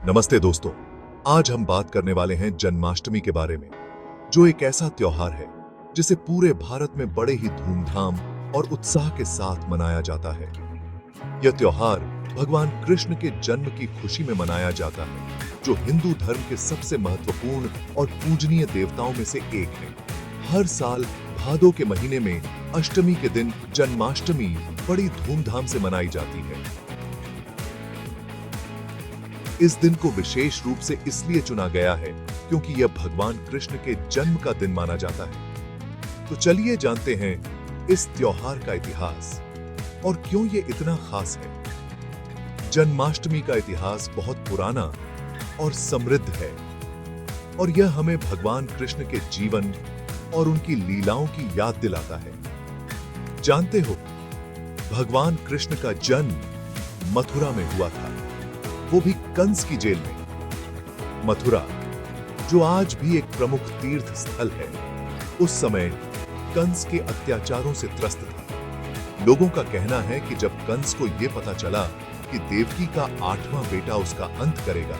नमस्ते दोस्तों, आज हम बात करने वाले हैं जन्माष्टमी के बारे में, जो एक ऐसा त्योहार है जिसे पूरे भारत में बड़े ही धूमधाम और उत्साह के साथ मनाया जाता है। यह त्योहार भगवान कृष्ण के जन्म की खुशी में मनाया जाता है, जो हिंदू धर्म के सबसे महत्वपूर्ण और पूजनीय देवताओं में से एक है। हर साल भादो के महीने में अष्टमी के दिन जन्माष्टमी बड़ी धूमधाम से मनाई जाती है। इस दिन को विशेष रूप से इसलिए चुना गया है क्योंकि यह भगवान कृष्ण के जन्म का दिन माना जाता है। तो चलिए जानते हैं इस त्योहार का इतिहास और क्यों ये इतना खास है। जन्माष्टमी का इतिहास बहुत पुराना और समृद्ध है और यह हमें भगवान कृष्ण के जीवन और उनकी लीलाओं की याद दिलाता है। जानते हो, भगवान कृष्ण का जन्म मथुरा में हुआ था, वो भी कंस की जेल में। मथुरा, जो आज भी एक प्रमुख तीर्थ स्थल है, उस समय कंस के अत्याचारों से त्रस्त था। लोगों का कहना है कि जब कंस को यह पता चला कि देवकी का 8वां बेटा उसका अंत करेगा,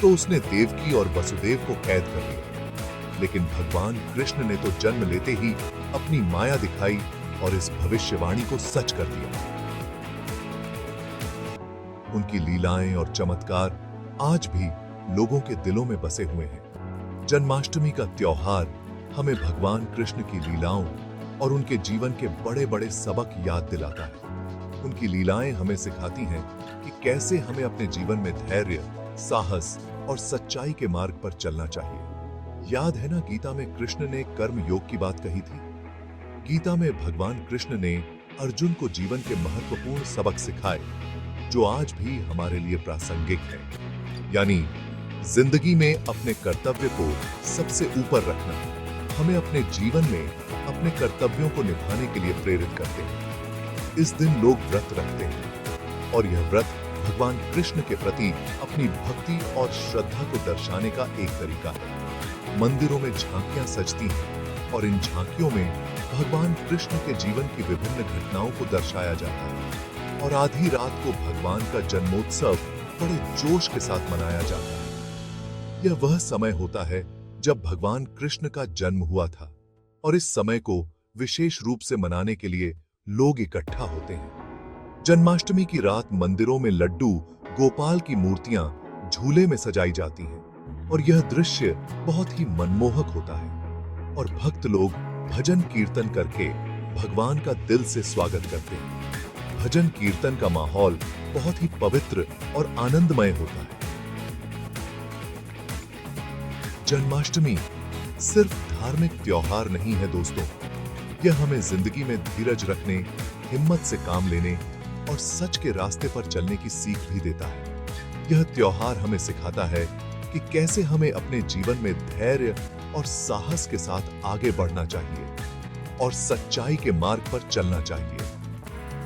तो उसने देवकी और वसुदेव को कैद कर लिया। लेकिन भगवान कृष्ण ने तो जन्म लेते ही अपनी माया दिखाई और इस भविष्यवाणी को सच कर दिया। उनकी लीलाएं और चमत्कार आज भी लोगों के दिलों में बसे हुए हैं। जन्माष्टमी का त्योहार हमें भगवान कृष्ण की लीलाओं और उनके जीवन के बड़े-बड़े सबक याद दिलाता है। उनकी लीलाएं हमें सिखाती हैं कि कैसे हमें अपने जीवन में धैर्य, साहस और सच्चाई के मार्ग पर चलना चाहिए। याद है ना, गीता में कृष्ण ने कर्म योग की बात कही थी। गीता में भगवान कृष्ण ने अर्जुन को जीवन के महत्वपूर्ण सबक सिखाए, जो आज भी हमारे लिए प्रासंगिक है। यानी जिंदगी में अपने कर्तव्य को सबसे ऊपर रखना हमें अपने जीवन में अपने कर्तव्यों को निभाने के लिए प्रेरित करते हैं। इस दिन लोग व्रत रखते हैं और यह व्रत भगवान कृष्ण के प्रति अपनी भक्ति और श्रद्धा को दर्शाने का एक तरीका है। मंदिरों में झांकियां सजती हैं और इन झांकियों में भगवान कृष्ण के जीवन की विभिन्न घटनाओं को दर्शाया जाता है और आधी रात को भगवान का जन्मोत्सव बड़े जोश के साथ मनाया जाता है। यह वह समय होता है जब भगवान कृष्ण का जन्म हुआ था और इस समय को विशेष रूप से मनाने के लिए लोग इकट्ठा होते हैं। जन्माष्टमी की रात मंदिरों में लड्डू, गोपाल की मूर्तियां झूले में सजाई जाती हैं और यह दृश्य बहुत ही मनमोहक होता है और भक्त लोग भजन कीर्तन करके भगवान का दिल से स्वागत करते हैं। भजन कीर्तन का माहौल बहुत ही पवित्र और आनंदमय होता है। जन्माष्टमी सिर्फ धार्मिक त्योहार नहीं है दोस्तों, यह हमें जिंदगी में धीरज रखने, हिम्मत से काम लेने और सच के रास्ते पर चलने की सीख भी देता है। यह त्योहार हमें सिखाता है कि कैसे हमें अपने जीवन में धैर्य और साहस के साथ आगे बढ़ना चाहिए और सच्चाई के मार्ग पर चलना चाहिए।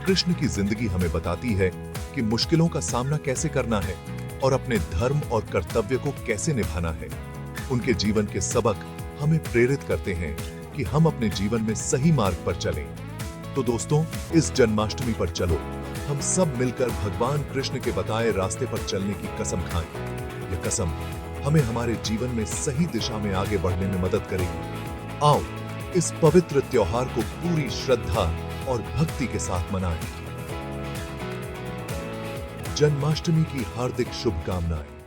कृष्ण की जिंदगी हमें बताती है कि मुश्किलों का सामना कैसे करना है और अपने धर्म और कर्तव्य को कैसे निभाना है। उनके जीवन के सबक हमें प्रेरित करते हैं कि हम अपने जीवन में सही मार्ग पर चलें। तो दोस्तों, इस जन्माष्टमी पर चलो हम सब मिलकर भगवान कृष्ण के बताए रास्ते पर चलने की कसम खाएं। यह कसम हमें हमारे जीवन में सही दिशा में आगे बढ़ने में मदद करेगी। आओ इस पवित्र त्योहार को पूरी श्रद्धा और भक्ति के साथ मनाएं। जन्माष्टमी की हार्दिक शुभकामनाएं।